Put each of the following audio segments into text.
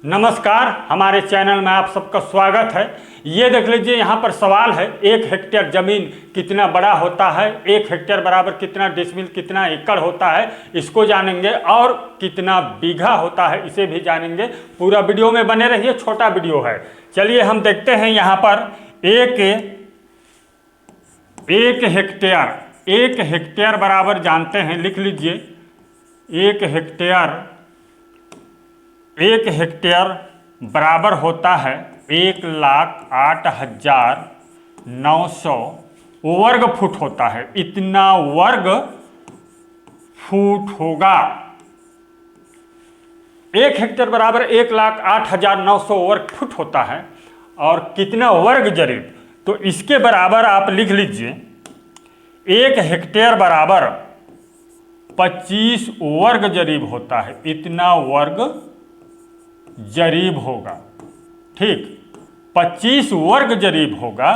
नमस्कार, हमारे चैनल में आप सबका स्वागत है। ये देख लीजिए, यहाँ पर सवाल है 1 हेक्टेयर ज़मीन कितना बड़ा होता है, 1 हेक्टेयर बराबर कितना डिसमिल कितना एकड़ होता है, इसको जानेंगे। और कितना बीघा होता है इसे भी जानेंगे। पूरा वीडियो में बने रहिए, छोटा वीडियो है। चलिए हम देखते हैं यहाँ पर एक हेक्टेयर बराबर जानते हैं, लिख लीजिए। 1 हेक्टेयर बराबर होता है 1,08,900 वर्ग फुट होता है। इतना वर्ग फुट होगा। 1 हेक्टेयर बराबर 1,08,900 वर्ग फुट होता है। और कितना वर्ग जरीब, तो इसके बराबर आप लिख लीजिए 1 हेक्टेयर बराबर 25 वर्ग जरीब होता है। इतना वर्ग जरीब होगा, ठीक, 25 वर्ग जरीब होगा।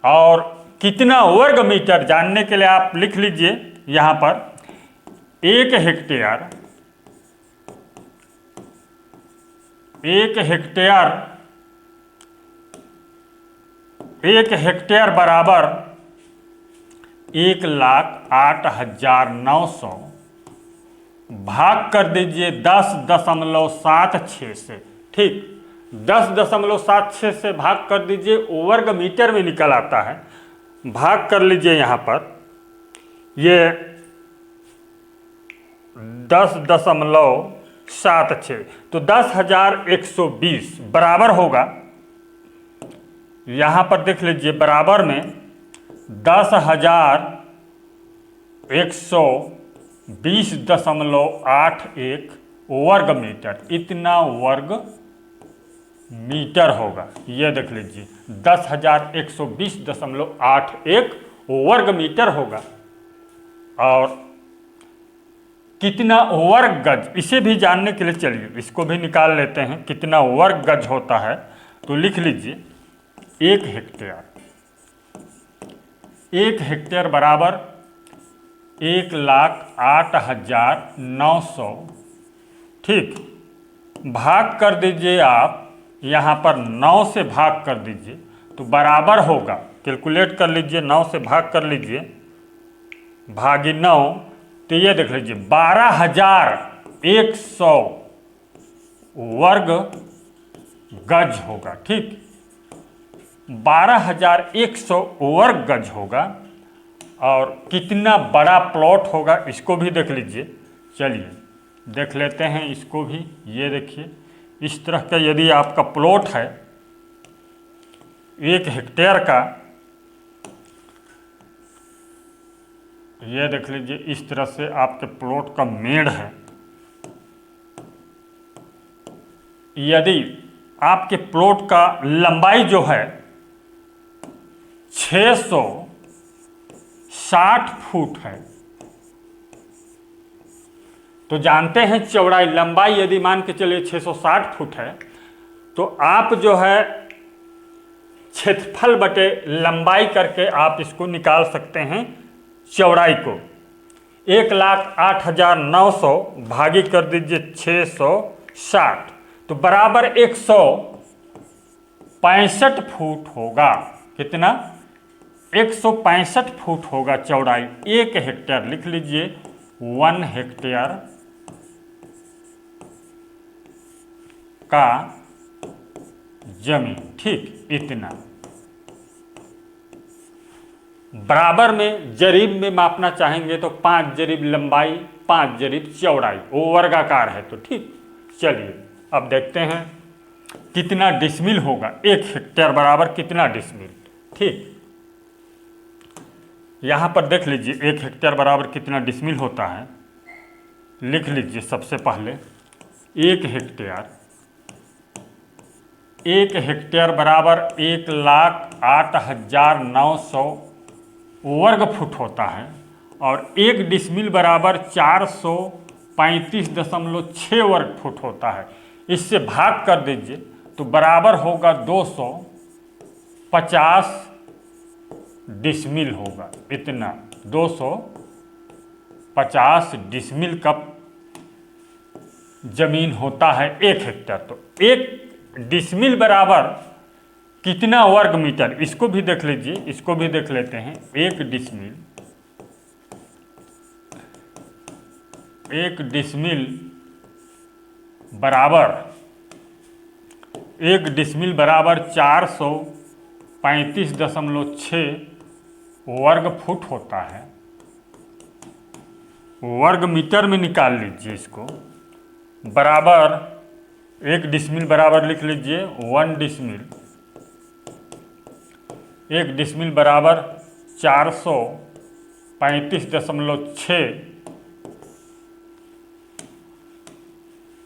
और कितना वर्ग मीटर जानने के लिए आप लिख लीजिए यहां पर 1 हेक्टेयर बराबर 1,08,900 भाग कर दीजिए 10.76 से, ठीक, 10.76 से भाग कर दीजिए। वर्ग मीटर में निकल आता है। भाग कर लीजिए यहाँ पर, ये 10.76 तो 10,120 बराबर होगा। यहाँ पर देख लीजिए, बराबर में 10,120.81 वर्ग मीटर, इतना वर्ग मीटर होगा। यह देख लीजिए 10,120.81 वर्ग मीटर होगा। और कितना वर्ग गज, इसे भी जानने के लिए चलिए इसको भी निकाल लेते हैं। कितना वर्ग गज होता है, तो लिख लीजिए 1 हेक्टेयर बराबर 1,08,900, ठीक, भाग कर दीजिए आप यहाँ पर 9 से भाग कर दीजिए तो बराबर होगा, कैलकुलेट कर लीजिए, 9 से भाग कर लीजिए, भागी 9, तो ये देख लीजिए 12,100 वर्ग गज होगा, ठीक, 12,100 वर्ग गज होगा। और कितना बड़ा प्लॉट होगा इसको भी देख लीजिए। चलिए देख लेते हैं इसको भी। ये देखिए, इस तरह का यदि आपका प्लॉट है 1 हेक्टेयर का, ये देख लीजिए, इस तरह से आपके प्लॉट का मेड़ है। यदि आपके प्लॉट का लंबाई जो है 660 फुट है, तो जानते हैं चौड़ाई, लंबाई यदि मान के चलिए 660 फुट है, तो आप जो है क्षेत्रफल बटे लंबाई करके आप इसको निकाल सकते हैं चौड़ाई को। 1,08,900 भागी कर दीजिए 660, तो बराबर 165 फुट होगा। कितना? 165 फुट होगा चौड़ाई। 1 हेक्टेयर लिख लीजिए, 1 हेक्टेयर का जमीन, ठीक, इतना। बराबर में जरीब में मापना चाहेंगे तो 5 जरीब लंबाई 5 जरीब चौड़ाई, वो वर्गाकार है, तो ठीक। चलिए अब देखते हैं कितना डिसमिल होगा। 1 हेक्टेयर बराबर कितना डिसमिल, ठीक। यहाँ पर देख लीजिए 1 हेक्टेयर बराबर कितना डिसमिल होता है। लिख लीजिए सबसे पहले 1 हेक्टेयर बराबर 1,08,900 वर्ग फुट होता है। और 1 डिसमिल बराबर 435.6 वर्ग फुट होता है। इससे भाग कर दीजिए तो बराबर होगा 250 डिसमिल होगा। इतना 250 डिसमिल का जमीन होता है 1 हेक्टेयर। तो 1 डिसमिल बराबर कितना वर्ग मीटर, इसको भी देख लीजिए, इसको भी देख लेते हैं। 1 डिसमिल बराबर 435.6 वर्ग फुट होता है। वर्ग मीटर में निकाल लीजिए इसको, बराबर 1 डिसमिल बराबर लिख लीजिए 1 डिसमिल। 1 डिसमिल बराबर 435.6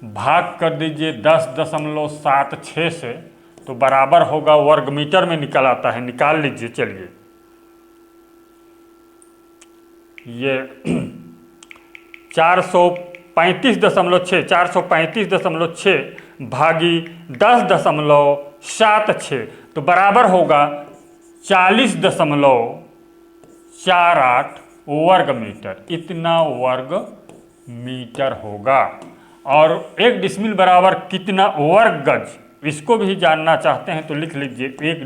भाग कर दीजिए 10.76 से, तो बराबर होगा, वर्ग मीटर में निकल आता है, निकाल लीजिए। चलिए ये 435.6 भागी 10.76, तो बराबर होगा 40.48 वर्ग मीटर। इतना वर्ग मीटर होगा। और 1 डिसमिल बराबर कितना वर्ग गज, इसको भी जानना चाहते हैं तो लिख लीजिए 1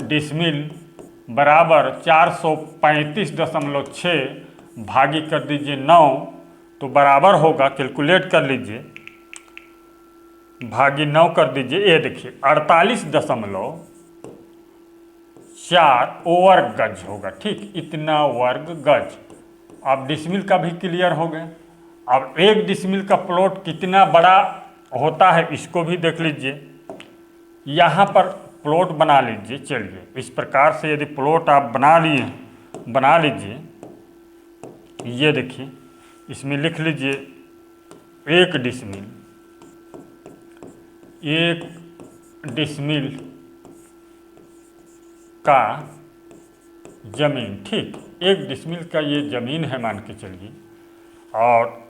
डिसमिल बराबर 435.6 भागी कर दीजिए 9, तो बराबर होगा, कैलकुलेट कर लीजिए, भागी 9 कर दीजिए, ये देखिए 48.4 वर्ग गज होगा। ठीक, इतना वर्ग गज। अब डिसमिल का भी क्लियर हो गया। अब 1 डिसमिल का प्लॉट कितना बड़ा होता है इसको भी देख लीजिए। यहाँ पर प्लॉट बना लीजिए। चलिए इस प्रकार से यदि प्लॉट आप बना लीजिए, ये देखिए, इसमें लिख लीजिए 1 डिसमिल का जमीन। ठीक, 1 डिसमिल का ये जमीन है मान के चलिए। और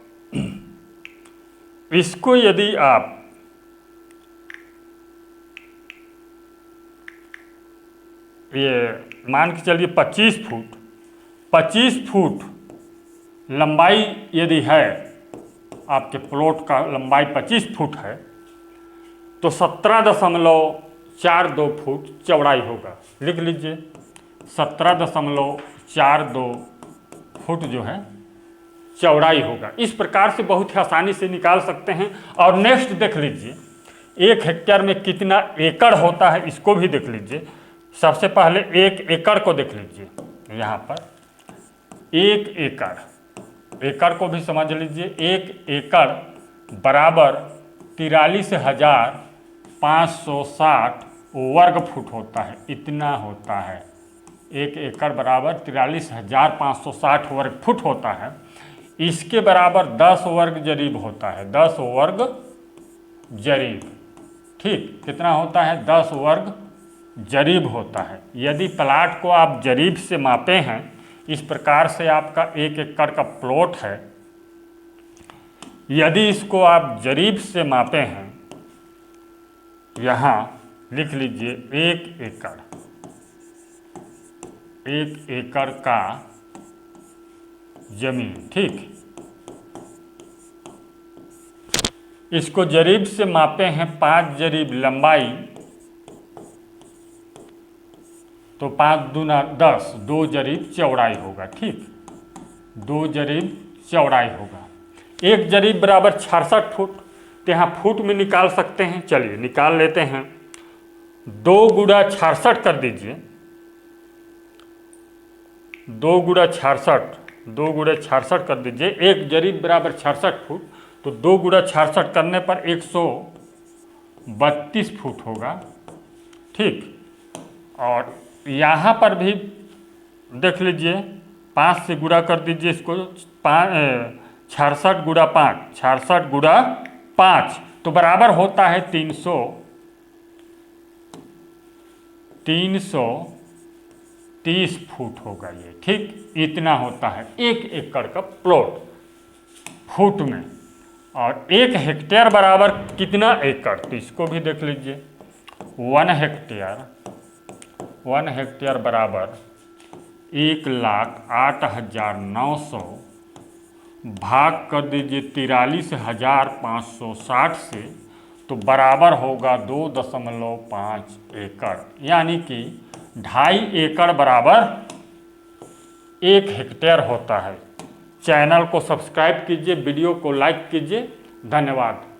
इसको यदि आप ये मान के चलिए 25 फुट लंबाई यदि है, आपके प्लॉट का लंबाई 25 फुट है, तो 17.42 फुट चौड़ाई होगा। लिख लीजिए 17.42 फुट जो है चौड़ाई होगा। इस प्रकार से बहुत ही आसानी से निकाल सकते हैं। और नेक्स्ट देख लीजिए 1 हेक्टेयर में कितना एकड़ होता है, इसको भी देख लीजिए। सबसे पहले 1 एकड़ को देख लीजिए। यहाँ पर 1 एकड़ को भी समझ लीजिए। 1 एकड़ बराबर 43,560 वर्ग फुट होता है, इतना होता है। 1 एकड़ बराबर 43,560 वर्ग फुट होता है। इसके बराबर 10 वर्ग जरीब होता है, 10 वर्ग जरीब। ठीक, कितना होता है? 10 वर्ग जरीब होता है। यदि प्लाट को आप जरीब से मापे हैं, इस प्रकार से आपका 1 एकड़ का प्लॉट है, यदि इसको आप जरीब से मापे हैं, यहाँ लिख लीजिए 1 एकड़ का जमीन। ठीक, इसको जरीब से मापे हैं 5 जरीब लंबाई, तो 5 दूना 10, 2 जरीब चौड़ाई होगा। ठीक, 2 जरीब चौड़ाई होगा। 1 जरीब बराबर 66 फुट, तो यहाँ फुट में निकाल सकते हैं। चलिए निकाल लेते हैं। 2 गुणा 66 कर दीजिए। 2 गुणा 66 कर दीजिए। 1 जरीब बराबर 66 फुट, तो 2 गुणा 66 करने पर 132 फुट होगा। ठीक, और यहाँ पर भी देख लीजिए, 5 से गुणा कर दीजिए इसको। 66 गुणा 5, 66 गुणा 5, तो बराबर होता है 330 फुट होगा ये। ठीक, इतना होता है 1 एकड़ का प्लॉट फुट में। और 1 हेक्टेयर बराबर कितना एकड़, तो इसको भी देख लीजिए। 1 हेक्टेयर बराबर 1,08,900 भाग कर दीजिए 43,560 से, तो बराबर होगा 2.5 एकड़, यानी कि 2.5 एकड़ बराबर 1 हेक्टेयर होता है। चैनल को सब्सक्राइब कीजिए, वीडियो को लाइक कीजिए। धन्यवाद।